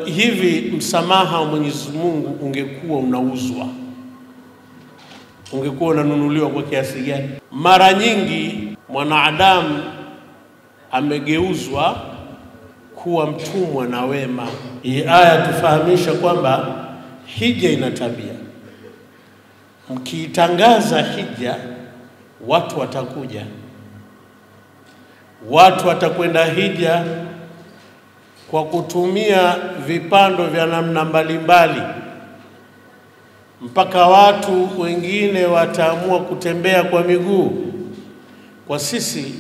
Hivi msamaha wa Mwenyezi Mungu ungekuwa unauzwa, ungekuwa unanunuliwa kwa kiasi gani? Mara nyingi mwanadamu amegeuzwa kuwa mtumwa na wema. Hii aya tufahamisha kwamba hija ina tabia. Mkitangaza hija, watu watakuja, watu watakwenda hija kwa kutumia vipando vya namna mbalimbali, mpaka watu wengine wataamua kutembea kwa miguu. Kwa sisi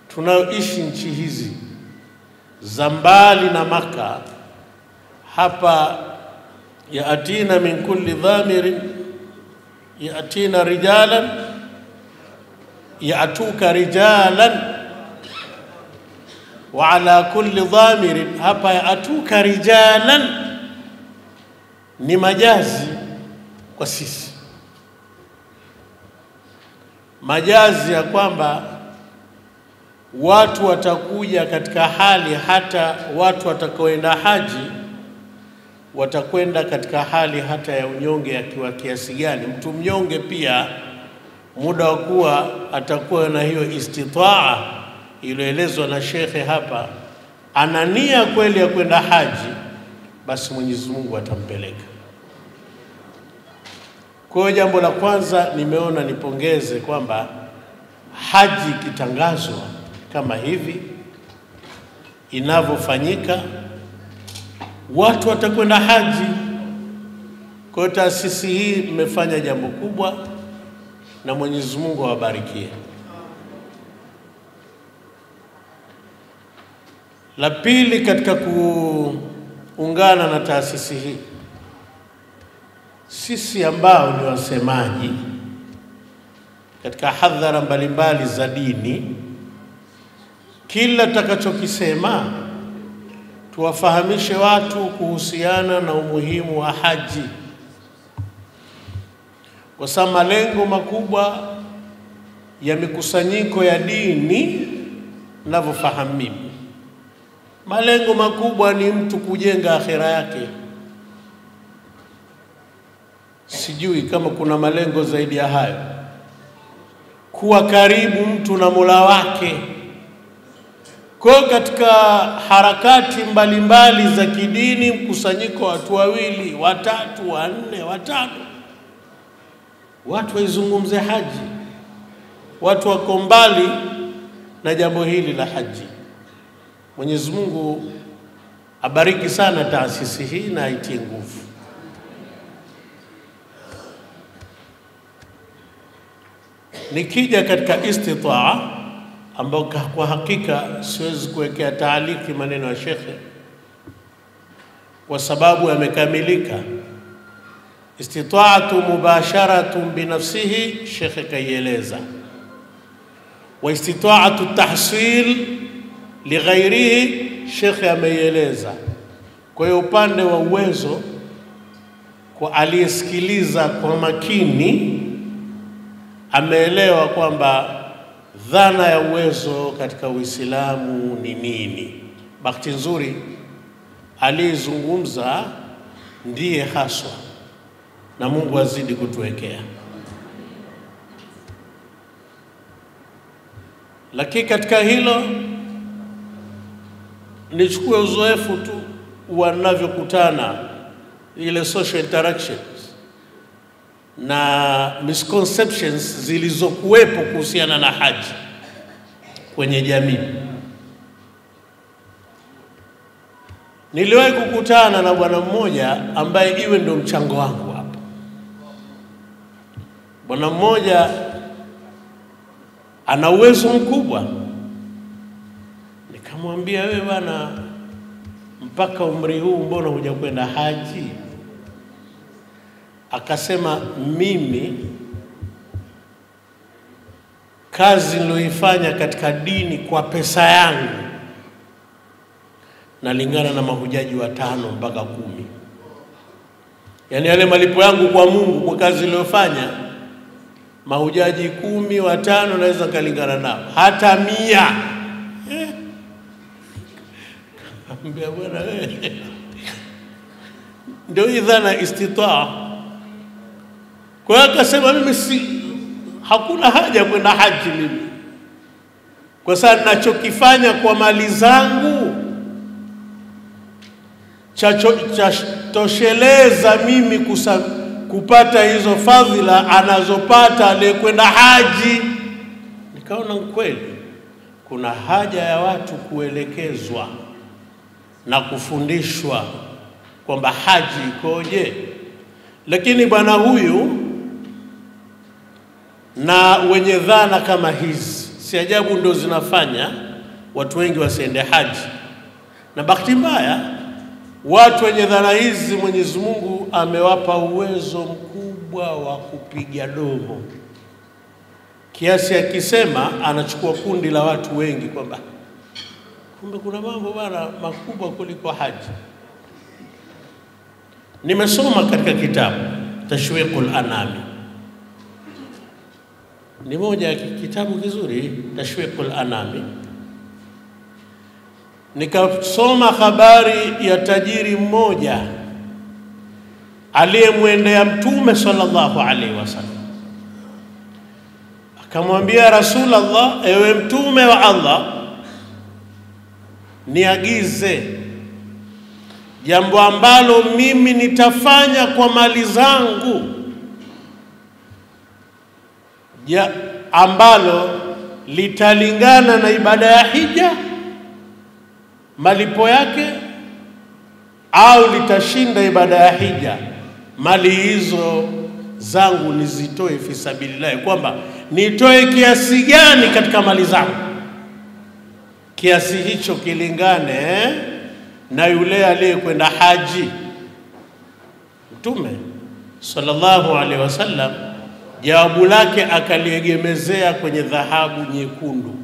tunaoishi nchi hizi za mbali na Maka, hapa yaatina min kulli dhamirin yaatina rijalan yaatuka rijalan wa ala kulli dhamirin, hapa yaatuka rijalan ni majazi kwa sisi, majazi ya kwamba watu watakuja katika hali, hata watu watakaoenda haji watakwenda katika hali hata ya unyonge akiwa kiasi gani. Mtu mnyonge pia muda wa kuwa atakuwa na hiyo istitaa iliyoelezwa na shekhe hapa, ana nia kweli ya kwenda haji, basi Mwenyezi Mungu atampeleka. Kwa hiyo jambo la kwanza nimeona nipongeze kwamba haji ikitangazwa kama hivi inavyofanyika, watu watakwenda haji. Kwa hiyo taasisi hii imefanya jambo kubwa na Mwenyezi Mungu awabarikie. La pili, katika kuungana na taasisi hii, sisi ambao ni wasemaji katika hadhara mbalimbali za dini, kila takachokisema tuwafahamishe watu kuhusiana na umuhimu wa haji, kwa sababu malengo makubwa ya mikusanyiko ya dini ninavyofahamu mimi, malengo makubwa ni mtu kujenga akhira yake. Sijui kama kuna malengo zaidi ya hayo, kuwa karibu mtu na Mola wake. Kwa katika harakati mbalimbali za kidini, mkusanyiko watu wawili, watatu, wanne, watano, watu waizungumze haji, watu wako mbali na jambo hili la haji. Mwenyezi Mungu abariki sana taasisi hii na aitie nguvu. Nikija katika istitaa, ambao kwa hakika siwezi kuwekea taaliki maneno ya shekhe kwa sababu yamekamilika. Istitaatu mubasharatun binafsihi, shekhe kaieleza, wa istitaatu tahsil lighairihi, shekhe ameieleza. Kwa hiyo upande wa uwezo, kwa aliyesikiliza kwa makini ameelewa kwamba dhana ya uwezo katika Uislamu ni nini. Bahati nzuri aliyezungumza ndiye haswa, na Mungu azidi kutuwekea. Lakini katika hilo nichukue uzoefu tu wanavyokutana, ile social interactions na misconceptions zilizokuwepo kuhusiana na haji kwenye jamii. Niliwahi kukutana na bwana mmoja ambaye iwe ndo mchango wangu hapa. Bwana mmoja ana uwezo mkubwa. Nikamwambia, wewe bwana, mpaka umri huu mbona hujakwenda haji? Akasema, mimi kazi niloifanya katika dini kwa pesa yangu nalingana na mahujaji 5 mpaka 10. Yani yale malipo yangu kwa Mungu kwa kazi niliyofanya, mahujaji 10, 5 naweza kalingana nao, hata 100. Ambia bwana wewe ndio idhana istitaa. Kwa hiyo akasema mimi hakuna haja kwenda haji mimi, kwa sababu ninachokifanya kwa mali zangu tosheleza mimi kupata hizo fadhila anazopata aliyekwenda haji. Nikaona kweli kuna haja ya watu kuelekezwa na kufundishwa kwamba haji ikoje. Lakini bwana huyu na wenye dhana kama hizi, si ajabu ndio zinafanya watu wengi wasiende haji. Na bahati mbaya watu wenye dhana hizi Mwenyezi Mungu amewapa uwezo mkubwa wa kupiga domo, kiasi akisema anachukua kundi la watu wengi kwamba kumbe kuna mambo bana makubwa kuliko haji. Nimesoma katika kitabu Tashwiqul Anami, ni moja ya kitabu kizuri, Tashwiqul Anami. Nikasoma habari ya tajiri mmoja aliyemwendea Mtume sallallahu alaihi wasallam, akamwambia Rasulullah, ewe Mtume wa Allah, niagize jambo ambalo mimi nitafanya kwa mali zangu, ambalo litalingana na ibada ya hija malipo yake, au litashinda ibada ya hija, mali hizo zangu nizitoe fi sabilillah. Kwamba nitoe kiasi gani katika mali zangu, kiasi hicho kilingane na yule aliyekwenda haji. Mtume sallallahu alaihi wasallam jawabu lake akaliegemezea kwenye dhahabu nyekundu.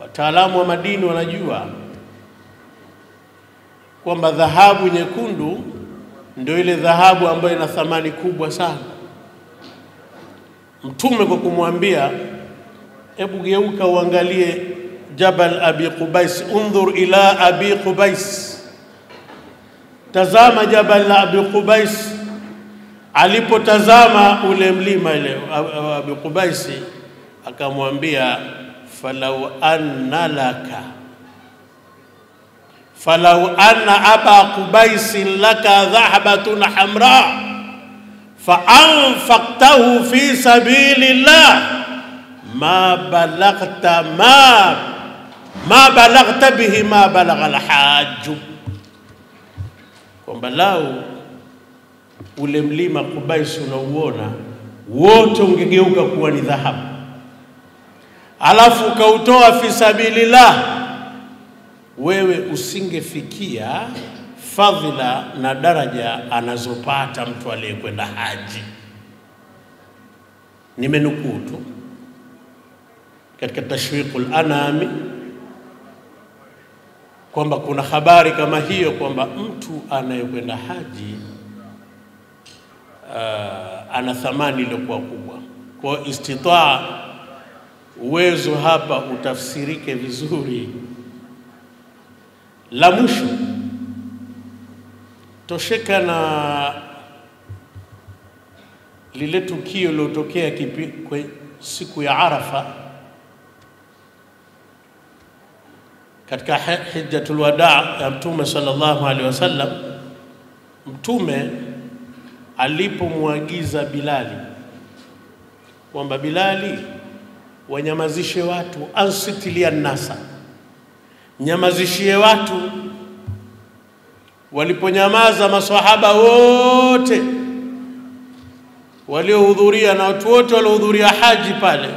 Wataalamu wa madini wanajua kwamba dhahabu nyekundu ndio ile dhahabu ambayo ina thamani kubwa sana. Mtume kwa kumwambia, hebu geuka uangalie Jabal Abi Qubais, undhur ila Abi Qubais, tazama Jabal Abi Qubais. Alipotazama ule mlima ile Abi Qubais, akamwambia falau anna Aba Qubais laka dhahabatun hamra fa anfaqtahu fi sabilillah ma balagta bihi ma balagha alhajj. Kwamba lau ule mlima Qubais unauona wote ungegeuka kuwa ni dhahabu, alafu ukautoa fi sabilillah, wewe usingefikia fadhila na daraja anazopata mtu aliyekwenda haji. Nimenukuu tu katika Tashwiqul Anami kwamba kuna habari kama hiyo, kwamba mtu anayekwenda haji ana thamani iliyokuwa kubwa. Kwa istitaa, uwezo hapa utafsirike vizuri. La mwisho, tosheka na lile tukio lilotokea siku ya Arafa katika hijjatul wadaa ya Mtume sallallahu alaihi wasallam. Mtume alipomwagiza Bilali kwamba Bilali, wanyamazishe watu, ansitilia nasa, nyamazishie watu. Waliponyamaza maswahaba wote waliohudhuria na watu wote waliohudhuria haji pale,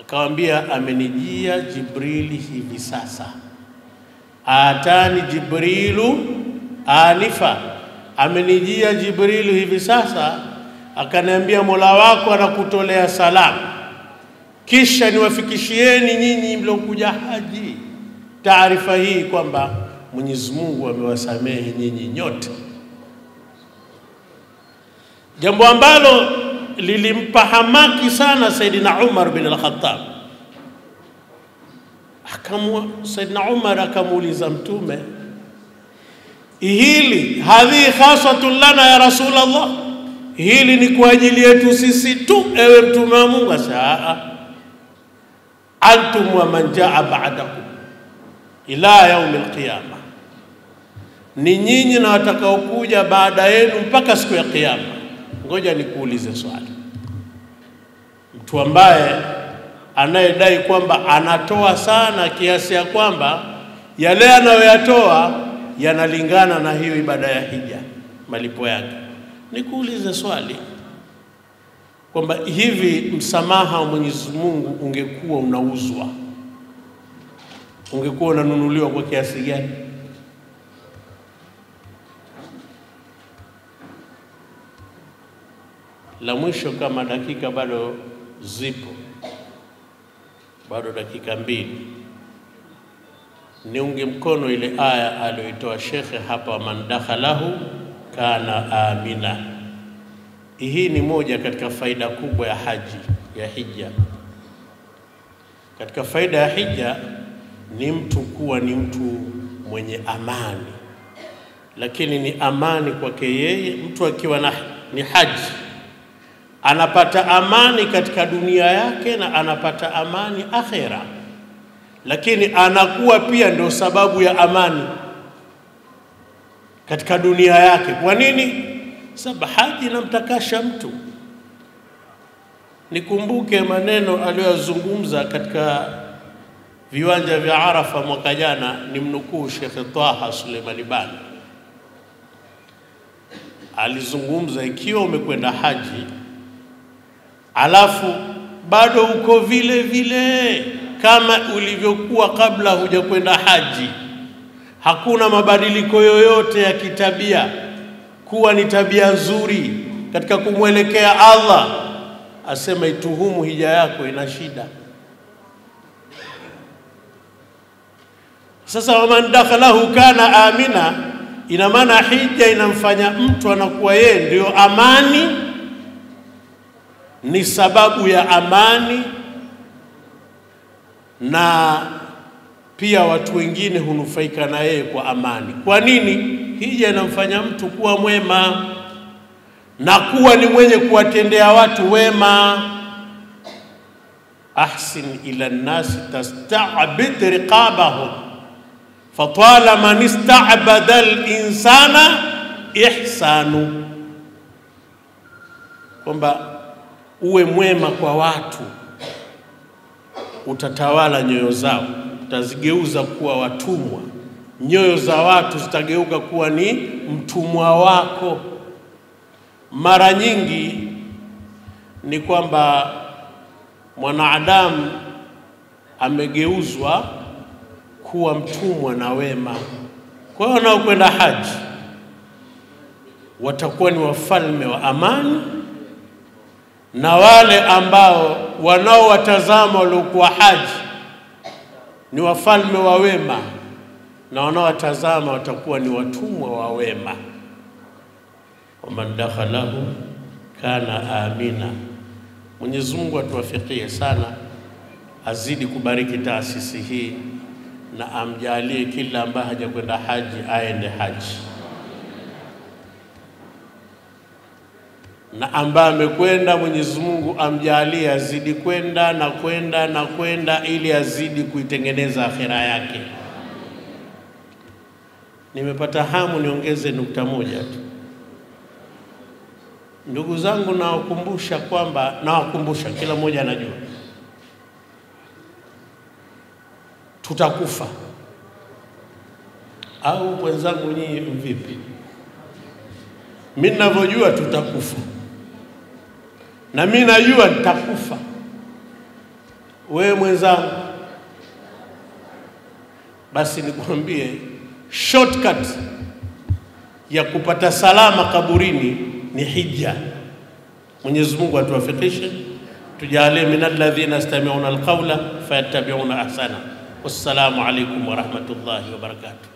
akamwambia, amenijia Jibrili hivi sasa, atani Jibrilu anifa, amenijia Jibrilu hivi sasa akaniambia Mola wako anakutolea salamu, kisha niwafikishieni nyinyi mliokuja haji taarifa hii kwamba Mwenyezi Mungu amewasamehe nyinyi nyote. Jambo ambalo lilimpa hamaki sana Saidina Umar bin al-Khattab. Saidina Umar akamuuliza Mtume, hili hadhi khasatun lana ya Rasulullah, hili ni kwa ajili yetu sisi tu ewe mtume wa Mungu. Saa antum wa man jaa ba'dakum ila yaum alqiyama, ni nyinyi na watakaokuja baada yenu mpaka siku ya kiyama. Ngoja nikuulize swali, mtu ambaye anayedai kwamba anatoa sana kiasi ya kwamba yale anayoyatoa yanalingana na hiyo ibada ya hija, malipo yake, nikuulize swali kwamba hivi msamaha wa Mwenyezi Mungu ungekuwa unauzwa, ungekuwa unanunuliwa kwa kiasi gani? La mwisho, kama dakika bado zipo, bado dakika 2, niunge mkono ile aya aliyoitoa shekhe hapa, man dakhalahu kana amina. Hii ni moja katika faida kubwa ya haji, ya hija. Katika faida ya hija ni mtu kuwa ni mtu mwenye amani, lakini ni amani kwake yeye. Mtu akiwa ni haji anapata amani katika dunia yake na anapata amani akhera, lakini anakuwa pia ndio sababu ya amani katika dunia yake. Kwa nini? Sababu haji inamtakasha mtu. Nikumbuke maneno aliyozungumza katika viwanja vya Arafa mwaka jana, ni mnukuu Sheikh Taha Suleiman Bani. Alizungumza, ikiwa umekwenda haji alafu bado uko vile vile kama ulivyokuwa kabla hujakwenda haji, hakuna mabadiliko yoyote ya kitabia, kuwa ni tabia nzuri katika kumwelekea Allah, asema ituhumu hija yako ina shida. Sasa waman dakhalahu kana amina, ina maana hija inamfanya mtu anakuwa yeye ndio amani, ni sababu ya amani, na pia watu wengine hunufaika na yeye kwa amani. Kwa nini? Hija inamfanya mtu kuwa mwema na kuwa ni mwenye kuwatendea watu wema. Ahsin ila nnasi tasta'bid riqabahum fatala man ista'bada al-insana ihsanu, kwamba uwe mwema kwa watu, utatawala nyoyo zao, utazigeuza kuwa watumwa. Nyoyo za watu zitageuka kuwa ni mtumwa wako. Mara nyingi ni kwamba mwanadamu amegeuzwa kuwa mtumwa na wema. Kwa hiyo wanaokwenda haji watakuwa ni wafalme wa amani, na wale ambao wanaowatazama waliokuwa haji ni wafalme wa wema, na wanaowatazama watakuwa ni watumwa wa wema. Waman dakhalahu kana amina. Mwenyezi Mungu atuwafikie sana, azidi kubariki taasisi hii, na amjalie kila ambaye hajakwenda haji aende haji, na ambaye amekwenda Mwenyezi Mungu amjalie azidi kwenda na kwenda na kwenda, ili azidi kuitengeneza akhira yake. Nimepata hamu niongeze nukta moja tu. Ndugu zangu, nawakumbusha kwamba, nawakumbusha, kila mmoja anajua tutakufa. Au wenzangu nyinyi mvipi? Mimi ninavyojua tutakufa, na mimi najua nitakufa. Wewe mwenzangu, basi nikwambie shortcut ya kupata salama kaburini ni hija. Mwenyezi Mungu atuwafikishe, tujalie minal ladhina yastami'una alqawla fayattabi'una ahsana. Wassalamu alaykum wa rahmatullahi wa barakatuh.